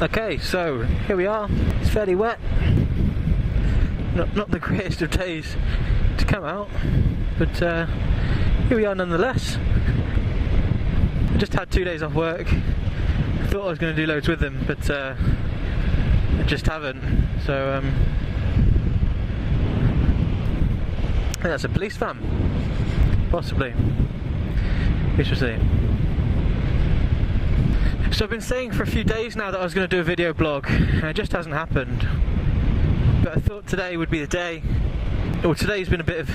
Okay, so here we are. It's fairly wet. Not the greatest of days to come out, but here we are nonetheless. I just had 2 days off work. I thought I was going to do loads with them, but I just haven't. So I think that's a police van, possibly. We shall see. So I've been saying for a few days now that I was going to do a video blog, and it just hasn't happened. But I thought today would be the day. Well, today's been a bit of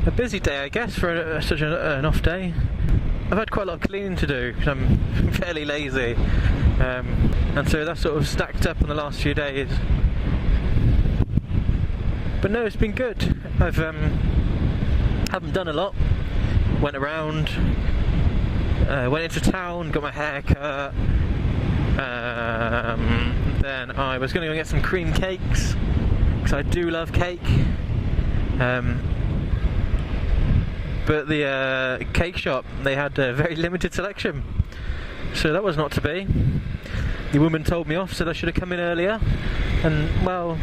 a busy day, I guess, for such an off day. I've had quite a lot of cleaning to do because I'm fairly lazy, and so that's sort of stacked up in the last few days. But no, it's been good. I've haven't done a lot. Went around. Went into town, got my hair cut, then I was going to go get some cream cakes, because I do love cake, but the cake shop, they had a very limited selection, so that was not to be. The woman told me off, said I should have come in earlier, and well,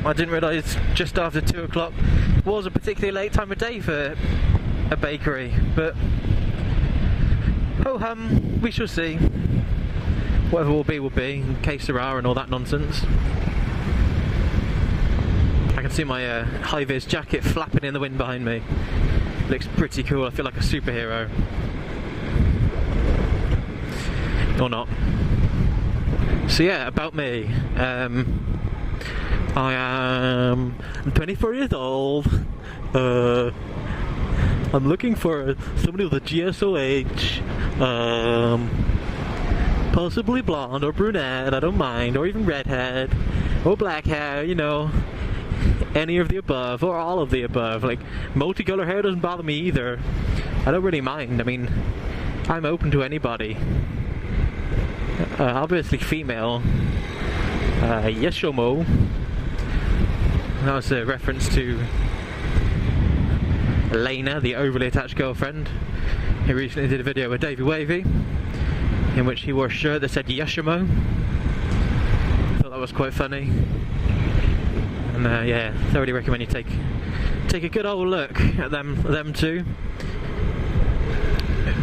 I didn't realise just after 2 o'clock was a particularly late time of day for a bakery, but oh hum, we shall see. Whatever will be, in case there are and all that nonsense. I can see my high-vis jacket flapping in the wind behind me. Looks pretty cool, I feel like a superhero. Or not. So yeah, about me. I am 24 years old. I'm looking for somebody with a GSOH, possibly blonde or brunette, I don't mind, or even redhead, or black hair, you know, any of the above, or all of the above. Like, multicolor hair doesn't bother me either. I don't really mind. I mean, I'm open to anybody. Obviously female. Yes, Shomo. That was a reference to Elena, the overly attached girlfriend, who recently did a video with Davey Wavy, in which he wore a shirt that said Yashimo. I thought that was quite funny. And yeah, thoroughly recommend you take a good old look at them two.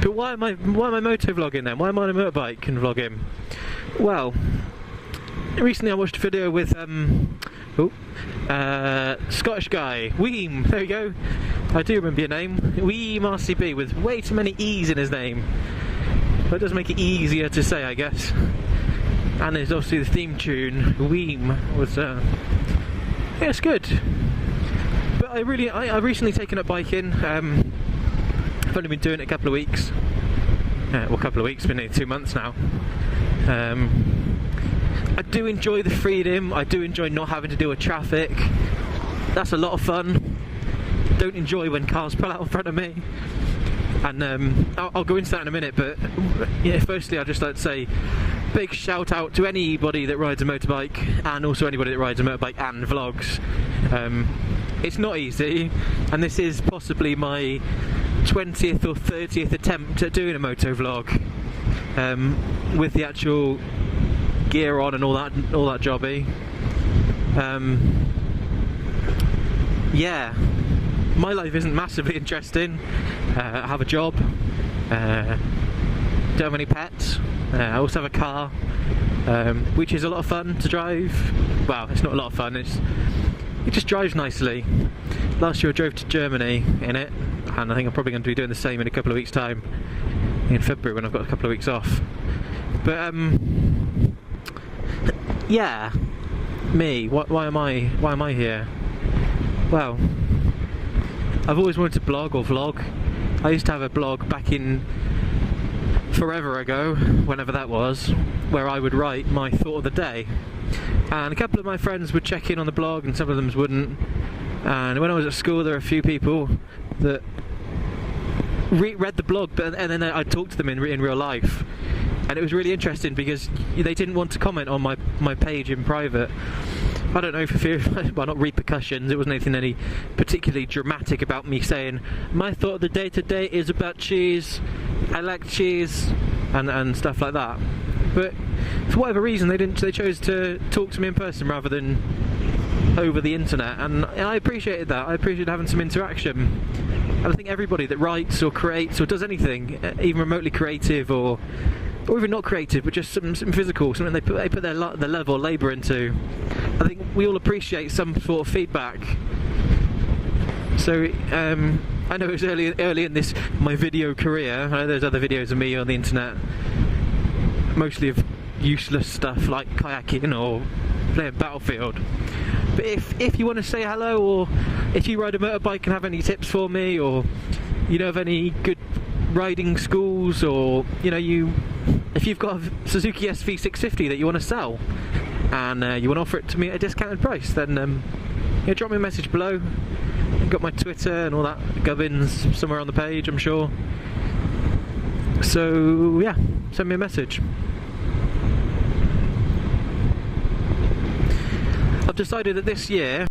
But why am I motovlogging then? Why am I on a motorbike and vlogging? Well, recently I watched a video with Scottish guy, Weem, there you go. I do remember your name. Weem RCB, with way too many E's in his name. But it does make it easier to say, I guess. And there's obviously the theme tune, Weem, was yeah, it's good. But I've recently taken up biking. I've only been doing it a couple of weeks. Well, a couple of weeks, been nearly 2 months now. I do enjoy the freedom. I do enjoy not having to deal with traffic. That's a lot of fun. Don't enjoy when cars pull out in front of me. And I'll go into that in a minute, but yeah, firstly I'd just like to say big shout out to anybody that rides a motorbike, and also anybody that rides a motorbike and vlogs. It's not easy, and this is possibly my 20th or 30th attempt at doing a motovlog, with the actual gear on and all that jobby. Yeah, my life isn't massively interesting. I have a job, don't have any pets, I also have a car, which is a lot of fun to drive. Well, it's not a lot of fun, it just drives nicely. Last year I drove to Germany in it, and I think I'm probably going to be doing the same in a couple of weeks' time, in February when I've got a couple of weeks off. But yeah, me, why am I here? Well, I've always wanted to blog or vlog. I used to have a blog back in forever ago, whenever that was, where I would write my thought of the day. And a couple of my friends would check in on the blog and some of them wouldn't. And when I was at school, there were a few people that read the blog, and then I'd talk to them in real life. And it was really interesting because they didn't want to comment on my page in private. I don't know, for fear of, well, not repercussions. It wasn't anything any particularly dramatic about me saying my thought of the day today is about cheese, I like cheese, and stuff like that. but for whatever reason they chose to talk to me in person rather than over the internet, and I appreciated that. I appreciated having some interaction. And I think everybody that writes or creates or does anything, even remotely creative or even not creative, but just something physical, something they put their love or labour into, I think we all appreciate some sort of feedback. So I know it was early in my video career. I know there's other videos of me on the internet, mostly of useless stuff like kayaking or playing Battlefield. But if you want to say hello, or if you ride a motorbike and have any tips for me, or you know of any good riding schools, or if you've got a Suzuki SV650 that you want to sell and you want to offer it to me at a discounted price, then drop me a message below. I've got my Twitter and all that gubbins somewhere on the page, I'm sure. So yeah, send me a message. I've decided that this year